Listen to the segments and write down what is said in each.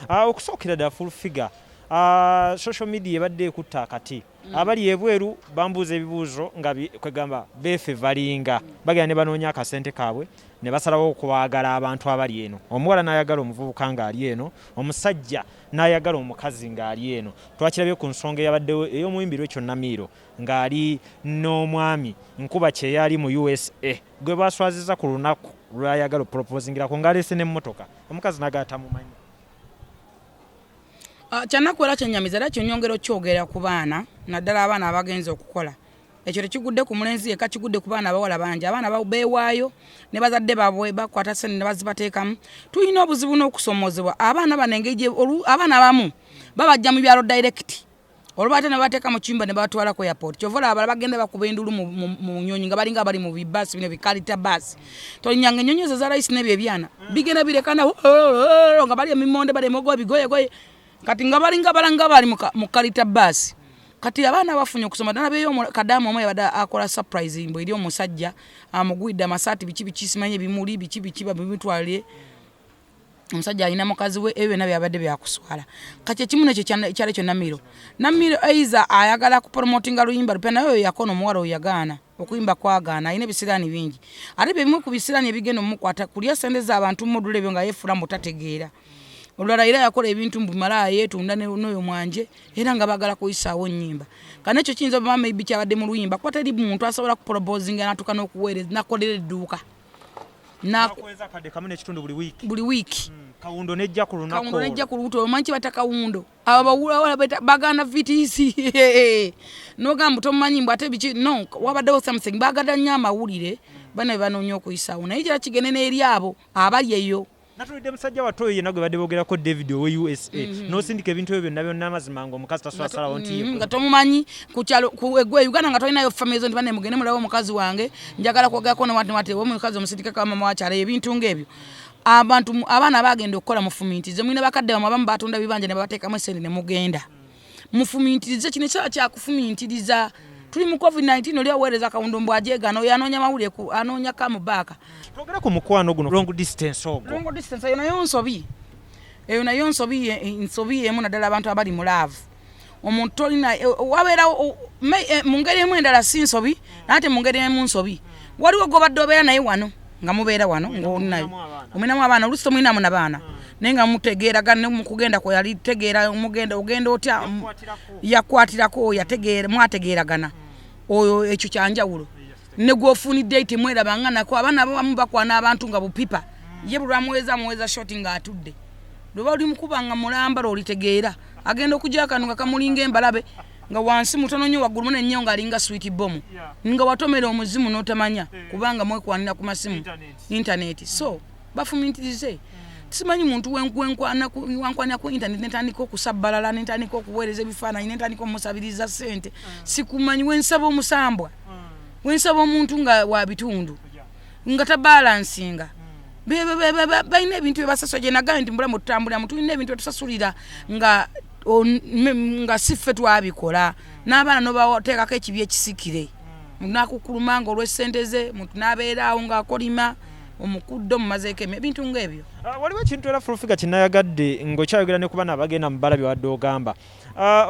okusookera ddala full figure social media ebadde ekutta akati abali ebweru bambuuza ebibuuzo nga kwegamba beefevalinga bagenda ne banoonya akasente kaabwe ne basalawo okwagala abantu abali eno. Omuwala n'ayagala omuvubuka ng'ali eno, omusajja n'ayagala omukazi ng'ali eno. Twakirabye ku nsonga eyabaddewo ey'omuyimbirwa ekyo Namiiro ng'ali n'omwami nkuba kye yali mu USA gwe baswaziza ku lunaku lw'ayagala oproposingirako ng'aleese n'emmotoka omukazi n'agala tamumanyi. Kyanakwera kyenyamiza era kyonyongera okyogera ku baana naddala abaana abagenza okukola ekyo tekigudde ku mulenzi yekka kigudde ku baana abawala bangi. Abaana beewaayo ne bazadde baabwe bakwata sente ne bazibateekamu. Tulina obuzibu n'okusomozebwa abaana bano engeri abaana abamu babajja mu byalo direct olwo ate ne bateeka mu kiyumba ne batwala ku airport. Kyovola abala bagenda bakuba endulu mu nnyonyi nga balinga bali mu bibasi bino bikalita basi. Tolinyanga ennyonyi ezo za layisi n'ebyo ebyana bigenda birekana nga bali emimonde bali emogo bigoyegoye kati nga balinga balanga bali mu kalita basi. Kati abaana bafunye okusoma dana beyo kadamu omwe yabada akola surprise mbo eri omusajja amugwidde amasaati biki simanye bimuli biki babitwalye omusajja alina mukazi we ebyo nabyo abadde byakuswala. Kati ekimu nekyo kyali kyo Namiiro aiza ayagala ku promotinga luyimba lupe nayo yakono omuwala oyagaana okuyimba kwagaana alina ebisiraani bingi ate bimwe ku bisiraani ebigenda omukwata kulya sente z'abantu mudule ebyo nga yefula mutategeera. Olwala era yakola ebintu mbumala yeetunda n'oyo mwanje era nga bagala kuyisaawo nnyimba. Kana ekyo kiyinza bama maybe kyabadde mu luyimba kuba teri muntu asobola kuproposinga n'atuuka n'okuweereza nakolera edduuka. Nakuweza kadde kamu n'ekitundu buli wiiki. Kawundo nejja ku lunaku. Omanyi kibata kawundo. Abawula bagana VTC. N'ogamba tomumanyi mbw ate biki no wabaddewo something baagala nnyo amawulire bano banoonya okuyisaawo naye kira kigende n'eri abo abali eyo. Natulidde musajja watoyo yenna gwe badde boogerako David owe USA n'osindika ebintu ebyo byonna byonna amazima ng'omukazi taswasalawo nti nga tomumanyi ku kyalo egwe Uganda nga tolinayo family zo nti banne mugende mulaba omukazi wange njagala kwogerako newati omukazi omusindikako mama wakyala ebintu ng'ebyo. Abaana bagenda okukola mufumintirize mwine bakadde bamwe abamu batunda bibanja ne babateekamu essente ne mugenda mufumintirize kino ekyala kyakufumintiriza. Tuli mu COVID-19 oli aweereza kawundo mbw ajeegana oyo anoonya mawulire anoonya kamubaaka. Twogera ku mukwano guno long distance ogwo. Long distance eyo nayo nsobi. Eyo nayo nsobi emu naddala abantu abali mu laavu. Omuntu tolina wabeera mu ngeri emu endala si nsobi ate mu ngeri emu nsobi. Waliwo gobadde obeera naye wano nga mubeera wano ng'olinayo. Omunamu abaana oluusi tomulinamu n'abaana. Naye nga mutegeeragana mu kugenda kwe yali tegeera ogenda otya yakwatirako yategeera mwategeeragana. Oyo ekyo kyanjawulo. Ne gwofunidde ite mwerabanga nako abaana abamu bakwana abantu nga bupipa. Ye bulwamuweza shoti nga atudde. Lwe oli mukubanga mulamba olitegeera. Agenda okujja kanu nga kamulinga embalabe nga wansi mutono nnyo waggulu n'ennyo nga alinga sweet bomb. Nga watomera omuzimu n'otamanya kubanga mwekwanira ku masimu internet. So bafumintirize. Simanyi muntu wankwana ku internet netandika okusabbalala netandika okuweereza ebifaananyi netandika omusabiriza ssente. Sikumanyi wensaba omusambwa wensaba omuntu nga wa bitundu nga tabalansinga balina ebintu byebasasula gye nagambye nti mbulamu tutambuliramu tulina ebintu byetusasulira nga siffe twabikola n'abaana nobateekako ekibi ekisikire nakukulumanga olw'essente ze muntu n'abeeraawo ng'akolima omukuddo mumazeeko ebintu ng'ebyo. Waliwo ekintu era fulufiga kinnayagadde ng'okyayogera ne ku baana abagenda mu bbala bye wadde ogamba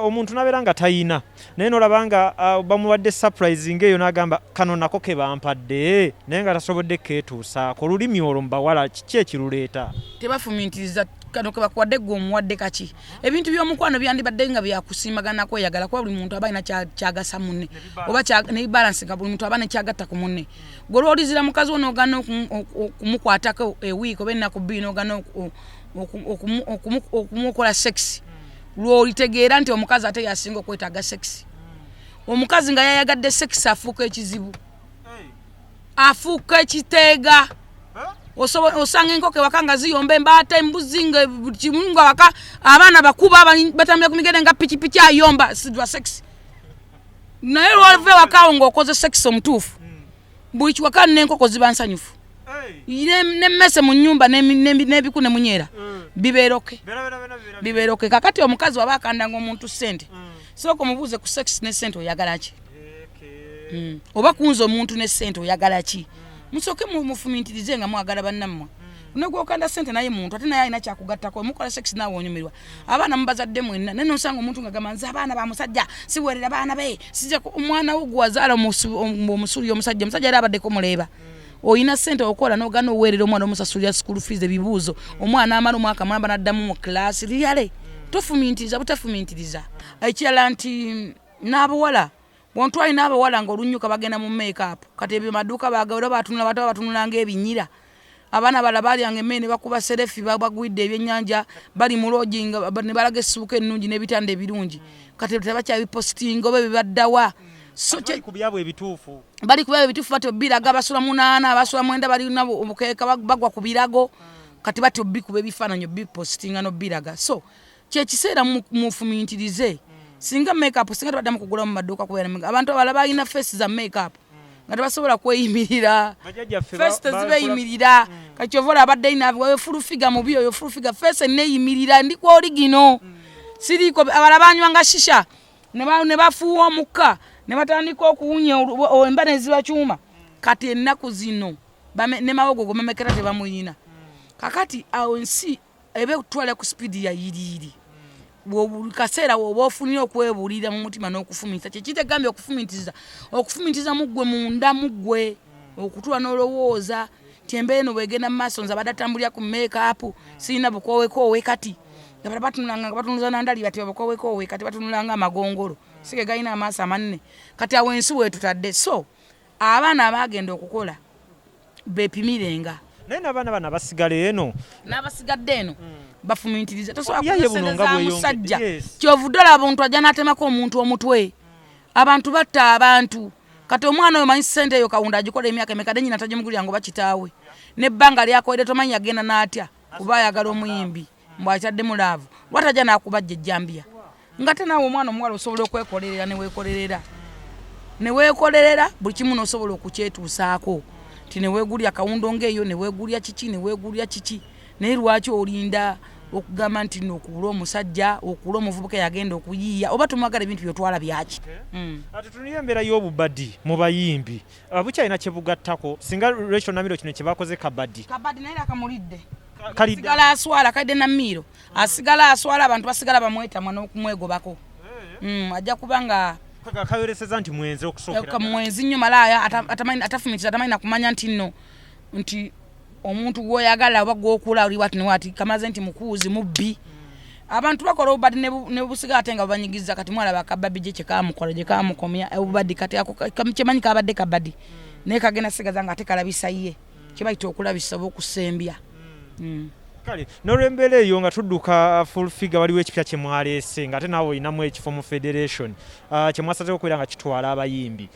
omuntu n'abeera nga tayina naye n'olaba nga bamuwadde surprise ng'eyo n'agamba kano nako ke bampadde naye nga tasobodde keetuusaako olulimi olwo mu bawala kiki ekiruleeta? Tebafumintiriza kano ke bakuwadde gwe omuwadde kaki. Ebintu by'omukwano byandibadde nga byakusiimagana kweyagala kuba buli muntu aba alina kyagasa munne oba ne balance nga buli muntu aba nekyagatta ku munne. Gwe olwolizira mukazi wo n'ogana okumukwatako ewiiki oba ennaku bbiri n'ogana okumukola sex lw'olitegeera nti omukazi ate yasinga okwetaaga sex. Omukazi nga yayagadde sex afuuka ekizibu afuuka ekiteega. Osanga enkoko ewaka nga ziyomba embaata embuzi nga kimu nga waka abaana bakuba batambula ku migende nga pikipiki ayomba sidwa sex. Naye lwove wakawo ng'okoze sex omutuufu buli kiwaka n'enkoko ziba nsanyufu n'emmese mu nnyumba n'ebiku ne munyeera bibeeroke. Kakati omukazi waba akandanga omuntu ssente sooka omubuuze ku sex ne ssente oyagala ki oba kunza omuntu ne ssente oyagala ki. Musooke mufumintirize nga mwagala bannammwe negwokanda sente naye muntu ate naye alina kyakugattako mukola sex naawe onyumirwa abaana mubazadde mwenna naye nosanga omuntu nga gamba nze abaana ba musajja siwerera baana be sijja omwana wo gwazaala omusuli omusajja era abaddeko muleeba oyina sente okola n'ogana oweerera omwana omusasulira school fees ebibuuzo omwana amala omwaka mulamba n'addamu mu class liyale tofumintiriza butafumintiriza ekirala nti n'abawala bontwali n'abawala ng'olunyuka bagenda mu make-up kati ebyo maduuka bagawera batunula ng'ebinyira abaana bala balyanga emmere ne bakuba serefi bagwidde ebyennyanja bali mu lodging ne balaga essuuka ennungi n'ebitanda ebirungi kati tebakyabipositinga oba bibaddawa bali ku byabwe ebituufu bati biraga basula 8 basula 9 balina obukeeka bagwa ku birago kati bati obikuba ebifaananyi obipositinga n'obiraga so kyekiseera mufumintirize singa make-up singa tebaddamu kugula mu maduuka kubeera abantu abala balina face za make-up nga tebasobola kweyimirira fesi tezibeeyimirira kati ovola abadde inawe fulufiga mubi oyo fulufiga fesi neeyimirira ndikwa origino siriiko abala banywanga shisha ne bafuuwa omukka ne batandika okuwunya emba nezibakyuma kati ennaku zino ne mawogogo mamekera tebamuyina kakati awo ensi ebe kutwala ku speedi ya yiriiri kaseera woba ofunira okwebuulira mu mutima n'okufumitiza kyekitegambye okufumitiza muggwe munda muggwe okutula n'olowooza ti embeera eno bwegenda mu maaso nze abadde atambulira ku make-up sirina bukoowekoowe kati nga batunulanga nga batunuza nandali bati babukoowekoowe kati batunulanga amagongolo sige galina amaaso amanene kati awo ensi weetutadde so abaana abagenda okukola beepimirenga naye n'abaana bano abasigala eno n'abasigadde eno bafumintirize tosobola musajja kyovudde olaba omuntu ajja n'atemako omuntu omutwe abantu batta abantu kati omwana oyo manyi sente eyo kawunda agikola emyaka emeka nyina tagimugulira ngo bakitaawe n'ebbanga lyakoledde tomanyi agenda n'atya kuba ayagala omuyimbi mbw'akyadde mulaavu lwatajja n'akubajja ejjambiya nga te naawe omwana omuwala osobola okwekolerera neweekolerera buli kimu n'osobola okukyetuusaako ti neweegulya kawundo ng'eyo neweegulya kiki naye lwaki olinda okugamba nti okuula omusajja okuula omuvubuka yagenda okuyiiya oba tumwagala ebintu byotwala byaki tutunire embeera y'obubadi mu bayimbi bukyalina kyebugattako singa Rachel Namiiro kino kyebakoze kabadi naye akamulidde asigala aswala kalidde Namiiro asigala aswala abantu basigala bamwetamwa n'okumwegobako ajja kuba nga kayoreseza nti mwenzi okusookera mwenzi nnyo malaaya atafumitiza atamanyi nakumanya nti omuntu gwoyagala oba gwokula oli wati newati kamaze nti mukuuzi mubbi abantu bakola obubadi ne busigala ate nga babanyigiza kati mwalaba akababi gye kyekamukola gye kamukomya obubadi kati kyemanyi kabadde kabadi naye kagenda sigaza nga ate kalabisa ye kyebayita okulabisa oba okusembya kale n'olw'embeera eyo nga tudduka full figure waliwo ekipya kye mwaleese nga ate naawe olinamu ekifo mu federation kye mwasazeeko okubeera nga kitwala abayimbi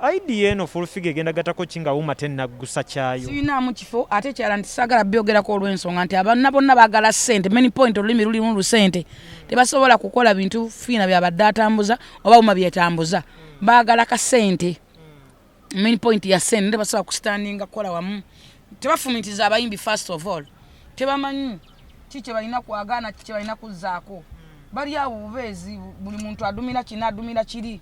idea eno full figure egenda gattako ki nga wuma tennaggusa kyayo sirinamu kifo ate kyala nti saagala byogerako olw'ensonga nti abaana bonna baagala ssente many point olulimi lulimu lusente tebasobola kukola bintu fiina byabadde atambuza oba wuma byetambuza baagala kasente many point ya ssente tebasobola kustandinga kukola wamu tebafumitiza abayimbi first of all tebamanyi kiki balina kwagaana kiki balina kuzzaako bali awo bubeezi buli muntu adumira kina adumira kiri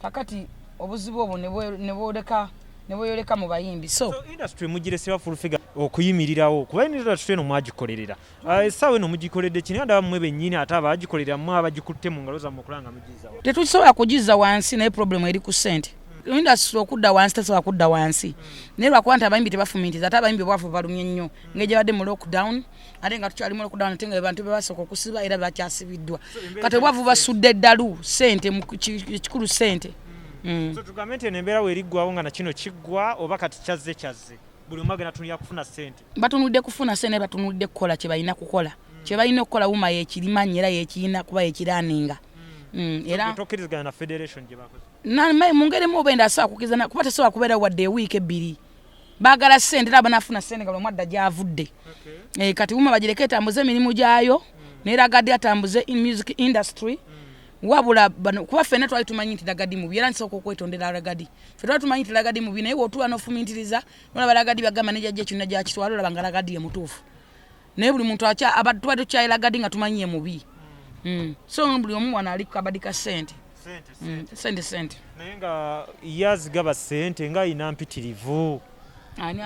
kakati obuzibu obwo ne bweyoleka mu bayimbi so industry mugiresera full figure okuyimirirawo kuba industry eno mwagikolerera essaawa eno mugikoledde kino ndaba mmwe bennyini ate abagikolerera mmwe abagikutte mu ngalo zammwe okulanga mugizawo tetusobola kugizza wansi naye problem eri ku ssente industry okudda wansi tesobola kudda wansi naye lwakuba nti abayimbi tebafumitiza ate abayimbi obwavu balumye nnyo ng'egye badde mu lockdown ate nga tukyali mu lockdown ate nga abantu bebasooka okusiba era bakyasibiddwa kati obwavu basudde eddalu ssente ekikulu ssente so tugambe nti eno embeera weeriggwawo nga nakino kiggwa oba kati kyazze buli omu agenda tunulira kufuna ssente batunulidde kufuna ssente batunulidde kukola kye balina kukola kye balina okukola wuma yekirimanya era yekirina kuba yekiraaninga era tokkiriziganya na federation gye bakoze mu ngeri emu oba enda asobola kukkiriza kuba tesobola kubeera wadde ewiiki 2 baagala ssente era banafuna ssente nga lwomwadda gyavudde kati wuma bagireka etambuze emirimu gyayo neera gadde atambuze in music industry wabula kuba ffenna twali tumanyi nti lagadi mubi era nsooka okwetondera lagadi ffe twali tumanyi nti lagadi mubi naye wootula n'ofumintiriza nolaba lagadi bagamba nejajja ekyonna gyakitwala olaba nga lagadi ye mutuufu naye buli muntu tuba tukyayi lagadi nga tumanyi ye mubi so buli omu wano ali kukabadi ka ssente naye nga yazigaba ssente nga ayina mpitirivu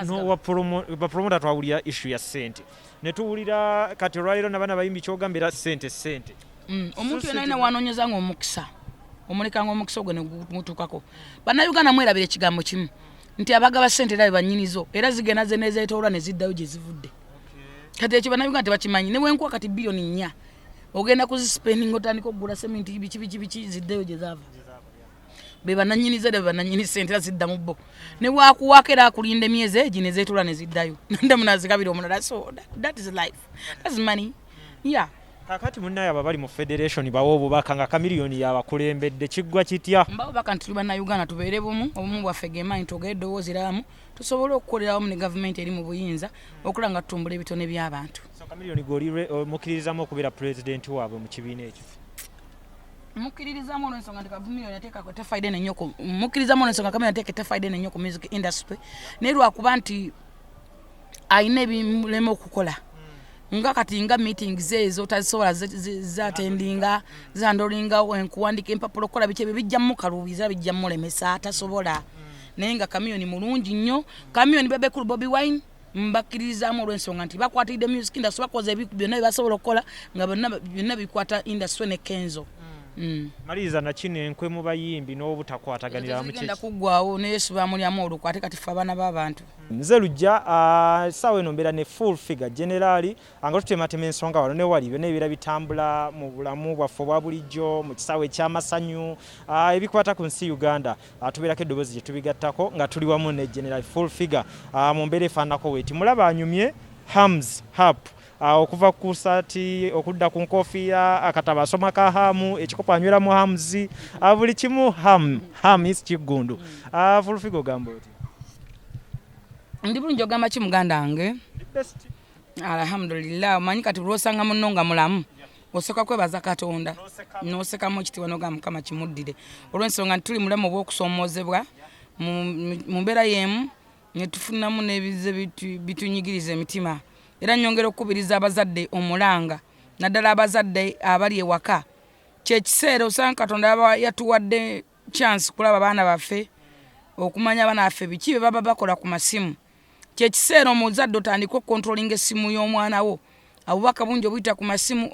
no bapromota twawulira issue ya ssente ne tuwulira kati olwaliro n'abaana bayimbi kyogambira ssente omuntu yena alina wanoonyeza ng'omukisa omulekanga omukisa ogwo ne gumutuukako bannayuganda mwerabira ekigambo kimu nti abagaba ssente era banyinizo era zigenda ze nezeetoolwa ne ziddayo gye zivudde kati ekyo bannayuganda tebakimanyi ne wenkuwa kati biliyoni 4 ogenda kuzisipendinga otandika okugula seminti biki ziddeyo gye zaava be bananyiniza de bananyini ssente zidda mu bbo ne wakuwaako era akulinda emyezi egi ne zeetoolwa ne ziddayo ndamunazikabira omulala so that is life, that's money. Yeah. Kakati munnaye aba bali mu federation bawo obubaka nga kamiliyoni yabakulembedde kiggwa kitya mbawo baka nti bannayuganda tubeere obumu bwaffe gemanyi togere eddoboozi liramu tusobole okukolerawo mu ne gavumenti eri mu buyinza okulaba nga tutumbula ebitone by'abantu. So kamiliyoni goli mukkiririzamu okubeera pulezidenti waabwe mu kibiina ekyo? Mukkiririzamu olw'ensonga nti kamiliyoni ateekako tefayida ennyo mukkiririzamu olw'ensonga kamiliyoni ateeke tefayida ennyo ku music industry naye lwakuba nti ayina ebimulema okukola nga kati nga meetings ezo tazisobola zatendinga zandolinga enkuwandika empapula okukola biki ebyo bijja mukaluubiza bijja mulemesa tasobola naye nga kamiliyoni mulungi nnyo kamiliyoni bebekulu Bobi Wine mbakkiririzaamu olw'ensonga nti bakwatidde music industry bakoze byonna byebasobola okukola nga byonna bikwata industry ne kenzo. Maliriza nakino enkwe mu bayimbi n'obutakwataganira mu kigenda kuggwawo ne Yesu bamulyamu olukwe ate kati ffe abaana b'abantu. Nze lujja ssaawa eno mbeera ne full figure generali nga tutematema ensonga wano ne wali byonna ebibeera bitambula mu bulamu bwaffe obwa bulijjo mu kisaawe eky'amasanyu ebikwata ku nsi Uganda tubeerako eddoboozi gye tubigattako nga tuli wamu ne generali full figure mu mbeera efaananako weeti mulaba anyumye hams hap okuva ku saati okudda ku nkofiira akataba asoma ka hamu ekikopo anywera mu hamuzi buli kimu ham is kiggundu fulufigo gamba oti ndi bulungi ogamba ki muganda wange alhamdulillah omanyi kati lwosanga munno nga mulamu osooka kwebaza Katonda n'osekamu ekitiibwa n'ogamba Mukama kimuddire olw'ensonga nti tuli mulamu obw'okusoomoozebwa mu mbeera y'emu ne tufunamu n'ebize bitunyigiriza emitima era nyongera okukubiriza abazadde omulanga naddala abazadde abali ewaka kyekiseera osanga Katonda yatuwadde chance kulaba abaana baffe okumanya abaana baffe biki bye baba bakola ku masimu kyekiseera omuzadde otandika okukontrolinga essimu y'omwana wo abubaka bungi obuyita ku masimu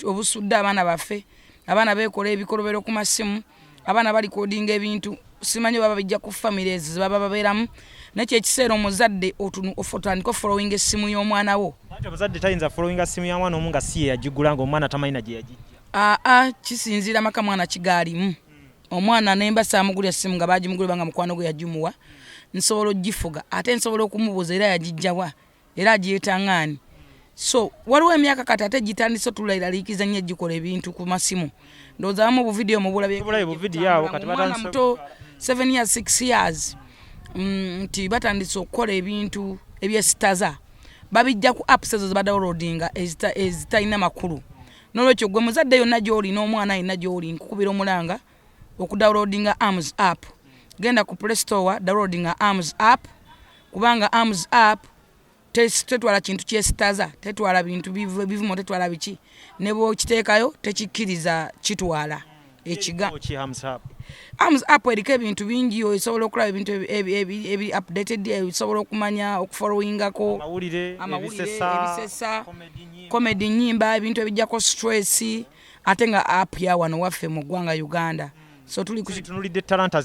obusudde abaana baffe abaana beekola ebikolobero ku masimu abaana balikodinga ebintu simanyi baba bijja ku families baba babeeramu nakyo ekiseera omuzadde otandika ofollowinga essimu y'omwana wo. Omuzadde tayinza followinga essimu ya mwana omu nga si ye yagigula ng'omwana tamanyi na gye yagijja. Kisinziira maka mwana kigaalimu. Omwana nemba saamugulya essimu nga baagimugulya banga mukwano gwe yagimuwa nsobola ogifuga ate nsobola okumubuuza era yagijjawa era agiyeetaŋŋaani. So waliwo emyaka kati ate gitandise otulaliikiriza nnyo egikola ebintu ku masimu ndowooza abamu obuvidiyo mubulabemwana muto 7 years 6 years nti batandise okukola ebintu ebyesitaza babijja ku apps ezo zebadawolodinga ezitalina makulu n'olwekyo gwe muzadde yonna gy'oli n'omwana yenna gy'oli nkukubira omulanga okudawolodinga arms app genda ku Play Store dawolodinga arms app kubanga arms app tetwala kintu kyesitaza tetwala bintu bivumo tetwala biki ne bw'okiteekayo tekikkiriza kitwala ekiga arms app eriko ebintu bingi osobola okulaba ebintu ebi updated osobola okumanya okufollowingako amawulire ebisesa comedy nyimba ebintu ebijjako stress ate nga app ya wano waffe mu ggwanga Uganda so tunulidde talanta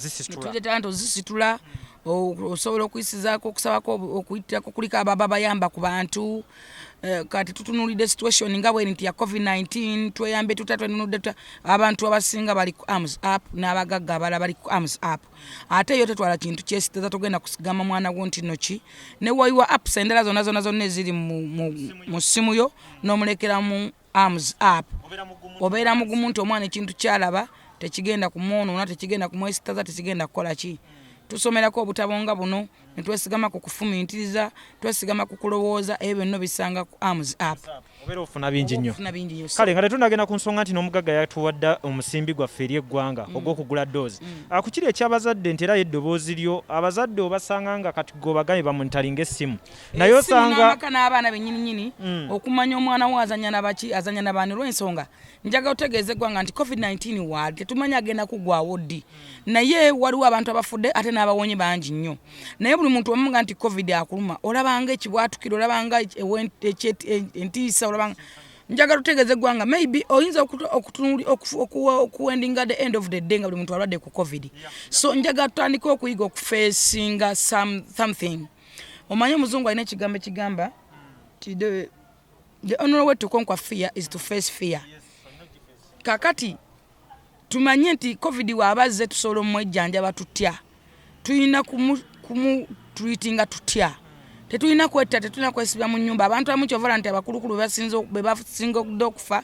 zisitula osobola okuyisizaako okusabako okuyitirako kuliko ababa bayamba ku bantu kati tutunulidde situation nga bweri nti ya COVID-19 tweyambe tutatwenunudde abantu abasinga bali ku arms app n'abagagga abala bali ku arms app ate yo tetwala kintu kyesitaza togenda kusigama mwana gwo nti noki ne wayiwa apps endala zonna eziri mu ssimu yo n'omulekera mu arms app obeera mugumu nti omwana ekintu kyalaba tekigenda kumwonoona tekigenda kumwesitaza tekigenda kukola ki tusomerako obutabonga buno netwesigama ku kufumintiriza twesigama ku kulowooza ebyo byonna bisanga ku arms app obeera ofuna bingi nnyo kale nga tetundagenda ku nsonga nti n'omugagga yatuwadde omusimbi gwaffe eri eggwanga ogw'okugula doozi ku kiri eky'abazadde nti era eddoboozi lyo abazadde obasanga nga kati gobagambye bamonitalinga essimu naye osanga n'abaana bennyininyini okumanya omwana wo azanya n'abaani olw'ensonga njaga otegeeza eggwanga nti covid-19 waali tetumanyi agenda kugwawo ddi naye waliwo abantu abafudde ate n'abawonye bangi nnyo naye buli muntu omuga nti covid akuluma olabanga ekibwatukiro olabanga entiisa olabanga njagala tutegeeza eggwanga maybe oyinza okuwendinga the end of the day nga buli muntu alwadde ku covid so njagala tutandika okuyiga okufeesinga something omanye omuzungu alina ekigambo ekigamba the only way to conquer fear is to face fear kakati tumanye nti covid waabazze tusobola omwejjanjaba tutya tulina kumutreatinga tutya tetulina kwetta tetulina kwesibya mu nnyumba abantu abamu kyovala nti abakulukulu be basinga okufa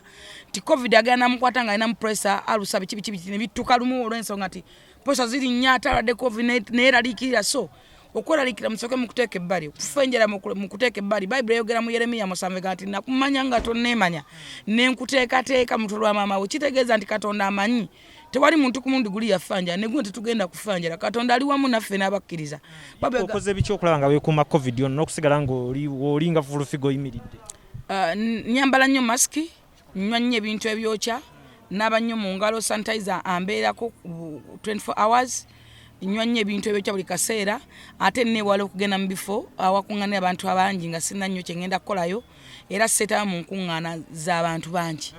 nti covid agenda namukwata nga alina mu pressure alusa biki ne bittuka lumu olw'ensonga nti pressure ziri nnya atalwadde covid neeraliikirira so okweraliikira musooke mu kuteeka ebbali okufenjera mu kuteeka ebbali bayibuli eyogera mu yeremiya 7 nti nakumanya nga tonneemanya nenkuteekateeka mutwe lwa maama we kitegeeza nti katonda amanyi tewali muntu ku mundi guli yafanja negwe tetugenda kufanjira katonda ali wamu naffe n'abakkiriza okoze biki okulaba nga weekuuma covid ono n'okusigala ng'olinga fulufigo oyimiridde nyambala nnyo masiki nywa nnyo ebintu ebyokya naaba nnyo mu ngalo sanitizer ambeerako 24 hours nywa nnyo ebintu ebyokya buli kaseera ate neewala okugenda mu bifo awakuŋŋaanira abantu abangi nga sirina nnyo kye ngenda kukolayo era seetaba mu nkuŋŋaana z'abantu bangi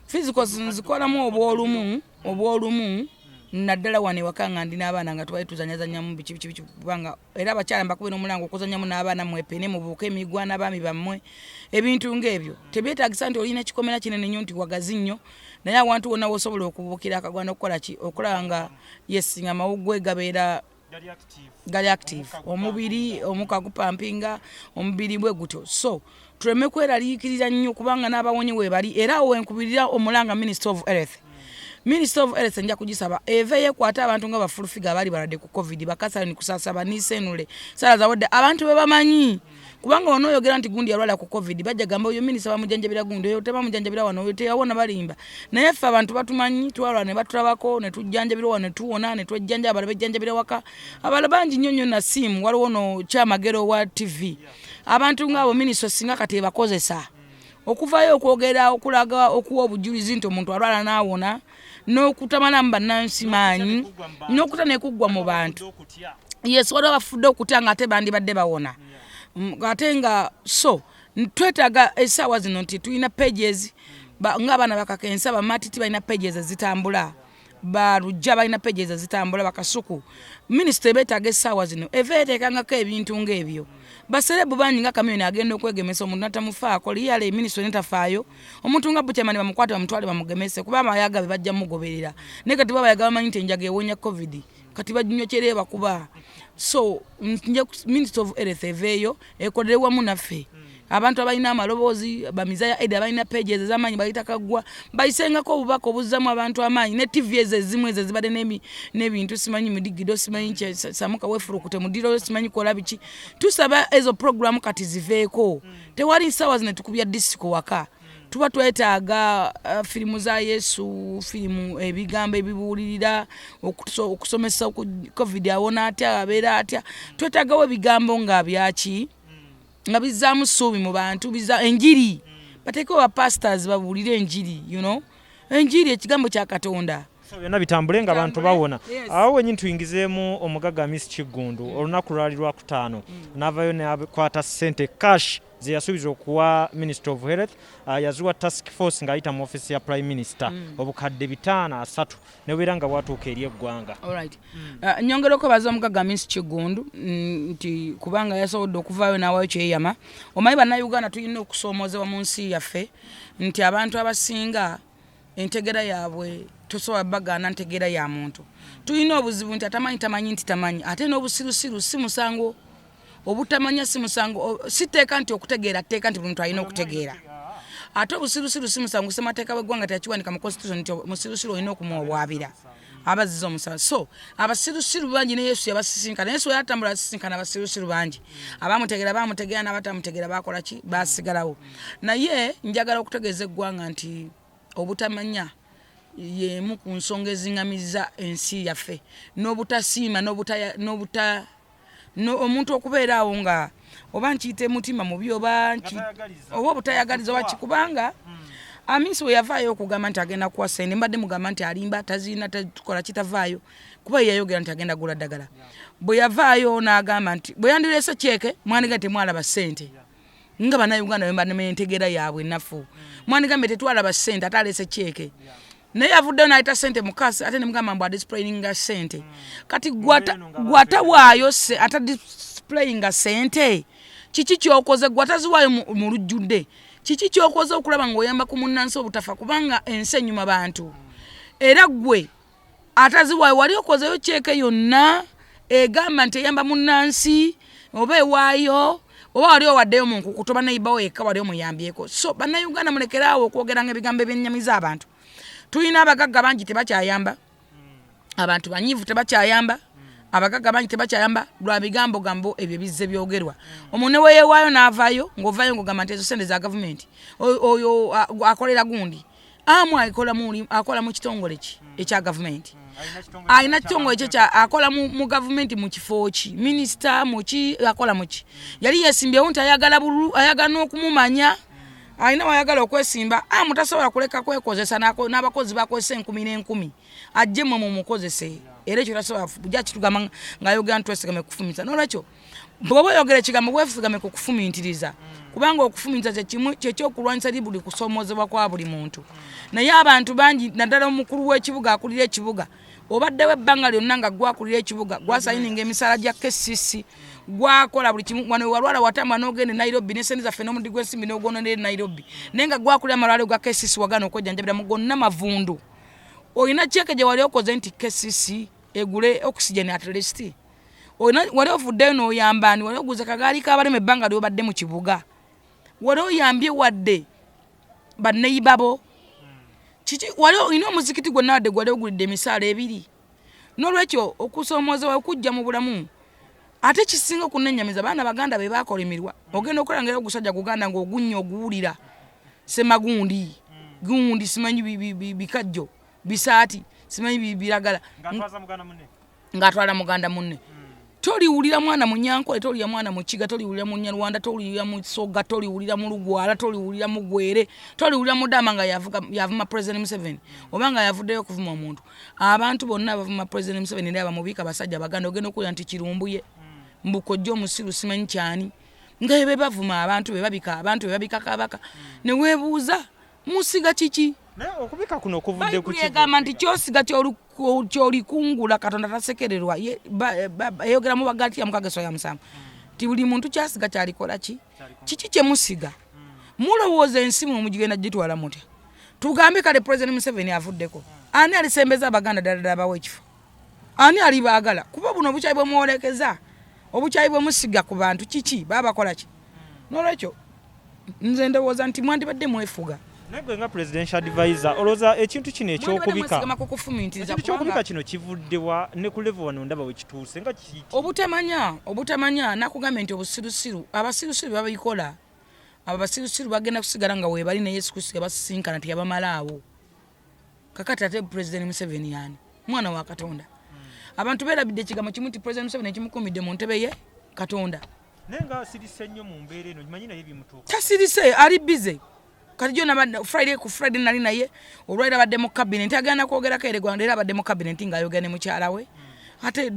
physicals nzikolamu obwolumu naddala wano ewaka nga ndina abaana nga tubali tuzanyazanyamu biki kubanga era abakyala mbakubira omulango okuzanyamu n'abaana mwepene mubuuke emigwana abaami bammwe ebintu ng'ebyo tebyetaagisa nti olina ekikomera kinene nnyo nti wagazi nnyo naye awantu wonna wosobola okubuukira akagwana okukola ki okulaba nga yesinga amawuggwe gabeera gali active omubiri omuka gupampinga omubiri bwe gutyo so tuleme kweraliikirira nnyo kubanga n'abawonye webali era wenkubirira omulanga Minister of Health nja kugisaba eve yekwata abantu nga bafulufiga abali balwadde ku covid bakasani kusasaba nisenule sala zawodde abantu bebamanyi kubanga ono oyogera nti gundi yalwala ku covid bajja gamba oyo minisita bamujanjabira gundi oyo teba mujanjabira wano oyo teyawona balimba naye ffe abantu batumanyi twalwa ne batulabako ne tujjanjabira wano ne tuwona ne twejjanja abala bejjanjabira waka abala bangi nnyo na simu waliwo no kyamagero wa TV abantu ng'abo minisita singa kati ebakozesa okuvayo okwogera okulaga okuwa obujulizi nti omuntu alwala n'awona n'okutamalamu bannansi maanyi n'okutanekuggwa mu bantu yes waliwo abafudde okutya nga ate bandibadde bawona ate nga so twetaaga essaawa zino nti tulina pages ng'abaana bakakensa bamatiti balina pages ezitambula balujja balina pages ezitambula bakasuku minisita beetaaga essaawa zino eva eteekangako ebintu ng'ebyo baserebu bangi nga kamyoni agenda okwegemesa omuntu natamufaako liyale minisita netafaayo omuntu nga bukyamani bamukwate bamutwale bamugemese kuba abayaga be bajja mugoberera naye kati babayaga bamanyi nti enjaga ewonya covid kati baginyokere bakuba so Minister of Health eveeyo ekolere wamu naffe abantu abalina amaloboozi bamizaya edi abalina pages ez'amaanyi bayitakaggwa bayisengako obubaka obuzzamu abantu amaanyi ne TV ezimu ezo zibadde n'ebintu simanyi mudigido simanyi samuka wefulukute mudiro simanyi kola biki tusaba ezo program kati ziveeko tewali nsaawa zino tukubya disiko waka tuba twetaaga firimu za Yesu firimu ebigambo ebibuulirira okusomesa covid awona atya abeera atya twetaagawo ebigambo nga byaki nga bizzaamu ssuubi mu bantu bizza enjiri bateekewo bapastors babuulire enjiri enjiri ekigambo kya Katonda byonna bitambule nga abantu bawona awo wenyini tuyingizeemu omugagga Miss Kigundu olunaku lwali lwakutaano n'avayo n'akwata ssente cash ze yasuubiza okuwa Minister of Health yazuwa task force ng'ayita mu office ya Prime Minister obukadde 503 nebeera nga bwatuuka eri eggwanga nyongereko baza omugagga Miss Kigundu nti kubanga yasobodde okuvaayo n'awayo kyeyama omanyi bannayuganda tulina okusoomozebwa mu nsi yaffe nti abantu abasinga entegera yaabwe tosobola bagaana ntegera ya muntu tulina obuzibu nti tamanyi nti tamanyi ate n'obusirusiru si musango obutamanya si musango siteeka nti okutegeera teeka nti muntu alina okutegeera ate obusirusiru si musango semateeka w'eggwanga teyakiwanika mu constitution nti musirusiru olina okumuwabwabira abaziza omusala so abasirusiru bangi ne Yesu yabasisinkana Yesu yatambula asisinkana abasirusiru bangi abamutegera n'abatamutegera bakola ki basigalawo naye njagala okutegeeza eggwanga nti obutamanya yemu ku nsonga ezingamiza ensi yaffe n'obutasiima omuntu okubeera awo nga oba nkiyite mutima mubi oba obutayagaliza wakikubanga Amisi we yavaayo okugamba nti agenda kuwa sente mbadde mugamba nti alimba tazina tukola kitavaayo kuba yayogera nti agenda gula ddagala bwe yavaayo n'agamba nti bwe yandireese kyeke mwandiga temwalaba sente nga bannayuganda bwe mbanema entegeera yaabwe ennafu mwandigambe tetwalaba sente ate aleese kyeke naye avuddeyo n'ayita sente mukasi ate ne mugamba mbu adisplayinga sente kati gwatawaayo ata displayinga sente kiki kyokoze gwataziwaayo mu lujjudde kiki kyokoze okulaba ng'oyamba ku munnansi obutafa kubanga ensi enyuma bantu era gwe ataziwaayo wali okozeyo kyeke yonna egamba nti eyamba munnansi oba ewaayo oba wali owaddeyo mu nkukuto bannayibawo yekka wali omuyambyeko so bannayuganda mulekeraawo okwogeranga ebigambo ebyennyamiza abantu tulina abagagga bangi tebakyayamba abantu banyiivu tebakyayamba abagagga bangi tebakyayamba lwa bigambo gambo ebyo bizze byogerwa omuntu we yeewaayo n'avaayo ng'ovaayo ng'ogamba nti ezo sente za gavumenti oyo akolera gundi akola mu kitongole ki ekya gavumenti alina kitongole kye akola mu gavumenti mu kifo ki minisita muki akola muki yali yeesimbyewo nti ayagala n'okumumanya alina wayagala okwesimba mutasobola kuleka kwekozesa n'abakozi bakozesa 10,000 ajje mwe mumukozese era ekyo tasobola bujja kitugamba ng'ayogera ntwesigame kufumiza n'olwekyo bw'oba oyogera ekigambo bwefusigame ku kufumintiriza kubanga okufumintiriza kyekyokulwanyisa buli kusoomozebwa kwa buli muntu naye abantu bangi naddala omukulu w'ekibuga akulira ekibuga obaddewo ebbanga lyonna nga gwakulira ekibuga gwasayininga emisaala gya KCC gwakola buli kimu wano walwala watamba n'ogenda Nairobi n'esente zaffe n'omundi gw'ensimbi n'ogononera Nairobi naye nga gwakulira amalwaliro ga KCC wagana okwejanjabira mu gonna mavundu olina kyeke gye wali okoze nti KCC egule oxygen at least wali ovuddeyo n'oyambaani wali oguza kagaali k'abalema ebbanga ly'obadde mu kibuga wali oyambye wadde banneyibabo wali olina omuzikiti gwonna wadde gwali ogulidde emisaala 2 n'olwekyo okusoomozebwa okujja mu bulamu ate kisinga okunennyamiza baana baganda be bakolimirwa ogenda okulangera ogusajja guganda ng'ogunnya oguwulira semagundi gundi simanyi bikajjo bisaati simanyi biragala ng'atwala muganda munne toliwulira mwana munyankole toliwulira mwana mukiga toliwulira munyarwanda toliwulira musoga toliwulira mu lugwala toliwulira mu gwere toliwulira mudama nga yavuma president Museveni oba nga yavuddeyo okuvuma omuntu abantu bonna abavuma president Museveni ne abamubiika basajja baganda ogenda okulira nti kirumbuye mbukojjo omusiru simanyi kyani nga be bavuma abantu be babika abantu be babika kabaka ne weebuuza musiga kiki naye okubika kuno okuvudde ku kigamba nti kyosiga kyolikungula katonda tasekererwa yayogera mu bagati ya mukageso ya musanvu ti buli muntu kyasiga kyalikola kiki kyemusiga mulowooza ensi mugenda gitwala mutya tugambe kale president Museveni avuddeko ani alisembeza abaganda ddala bawe ekifo ani alibaagala kuba buno obukyayi bwe mwolekeza obukyayi bwe musiga ku bantu kiki babakola ki n'olwekyo nze ndowooza nti mwandibadde mwefuga Negwe nga presidential advisor oloza ekintu kino ekyokubika kino kivuddewa ne ku level wano ndaba we kituuse nga kiki obutamanya nakugambye nti obusirusiru abasirusiru babikola abasirusiru bagenda kusigala nga we bali ne Yesu Kristo yabasisinkana teyabamalaawo kakati ate president Museveni yani mwana wa Katonda abantu beerabidde ekigambo kimu nti president Museveni ekimukumidde mu ntebe ye Katonda nenga sirise nnyo mu mbeera eno manyi naye bimutuuka tasirise ali busy kati jona Friday ku Friday nali naye olwaira badde mu cabinet agana kwogera kere gwanda era badde mu cabinet ngayogera ne mukyala we ate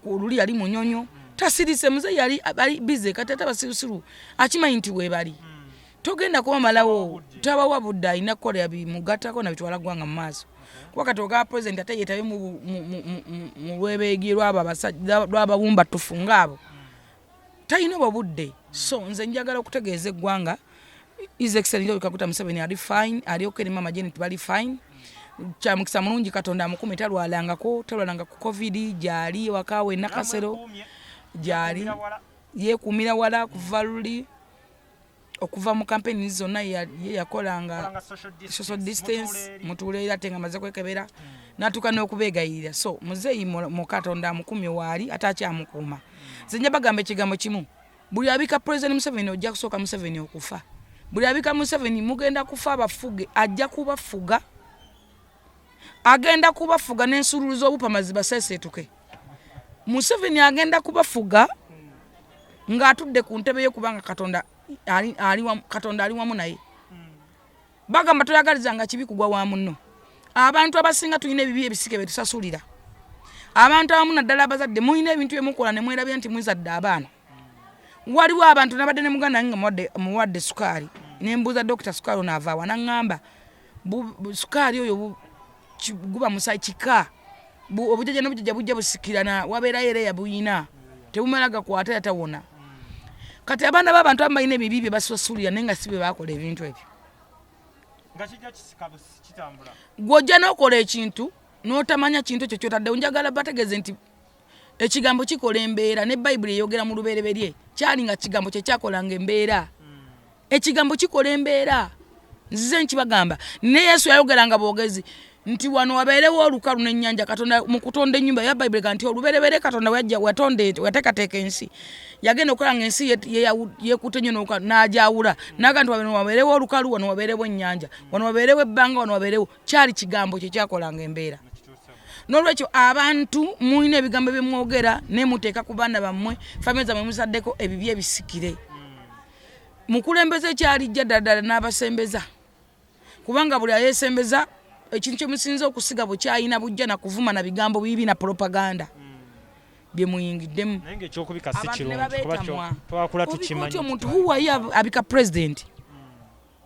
oluli ali munyonyo tasirise muze yali ali busy kati abasirusiru akimanyi nti we bali togenda kuba malawo tabawa budda ina kole yabi mugatako na bitwala gwanga mu maaso kuba katoga president ate yetayo mu lwebegirwa abasajja lwabawumba tufunga abo tayina babudde so nze njagala okutegeeza eggwanga His Excellency Kaguta Museveni ali fine ali okay mama Janet bali fine kya mukisa mulungi Katonda amukume talwalanga ku covid jali wakawe nakasero jali ye kumira wala kuvaluli okuva mu campaign zonna ye yakolanga social distance mutuule era tenga maze kwekebera natuka n'okubeegayirira so muzeeyi mu Katonda amukumye waali ate akyamukuuma nze nja bagamba ekigambo kimu buli abika President Museveni ojja kusooka Museveni okufa buli abika Museveni mugenda kufa abafuge ajja kubafuga agenda kubafuga n'ensululu z'obupamazi baseeseetuke Museveni agenda kubafuga ng'atudde ku ntebe ye kubanga Katonda ali wamu naye bagamba toyagalizanga kibi kugwa wa munno abantu abasinga tulina ebibi ebisike betusasulira abantu abamu naddala abazadde mulina ebintu byemukola ne mwerabya nti mwizadde abaana waliwo abantu nabadde ne muganda nga muwadde sukaali nembuuza Dr. Sukaali ono avaawa naŋŋamba sukaali oyo guba musayi kika obujjaja n'obujjaja bujja busikirana wabeerayo era yabuyina tebumala gakwata yatawona kati abaana b'abantu abamu balina ebibi bye basasulira naye nga si bwe baakola ebintu ebyo gw'ojja n'okola ekintu n'otamanya kintu ekyo kyotaddewo njagala bategeeze nti ekigambo kikola embeera ne Bayibuli eyogera mu lubereberye kyali nga kigambo kye kyakolanga embeera ekigambo kikola embeera nzize nkibagamba ne Yesu yayogeranga boogezi nti wano wabeerewo olukalu n'ennyanja Katonda mu kutonda ennyumba ya Bayibuli nti olubereberye Katonda wateekateeka ensi yagenda okukola nga ensi yeekutte nnyo n'agyawula naga nti wano wabeerewo olukalu wano wabeerewo ennyanja wano wabeerewo ebbanga wano wabeerewo kyali kigambo kye kyakolanga embeera n'olwekyo abantu mulina ebigambo byemwogera ne muteeka ku baana bammwe famire zammwe muzaddeko ebibi ebisikire mukulembeze kyalijja ddala n'abasembeza kubanga buli ayeesembeza ekintu kyemusinza okusiga bwe kyayina bujja na kuvuma na bigambo bibi na propaganda bye muyingiddemu naye ekyokubika si kirungi kuba twakula tukimanyi omuntu huwaye abika president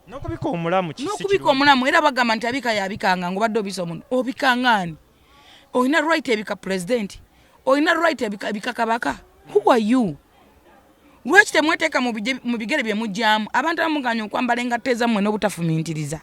n'okubika omulamu n'okubika omulamu era bagamba nti abika yabikanga ng'obadde obisa omuntu obikangaani olina right ebika president olina right ebika kabaka who are you lwaki temweteeka mu bigere bye mujjamu abantu abamuganya okwambala engatte zammwe n'obutafumiintiriza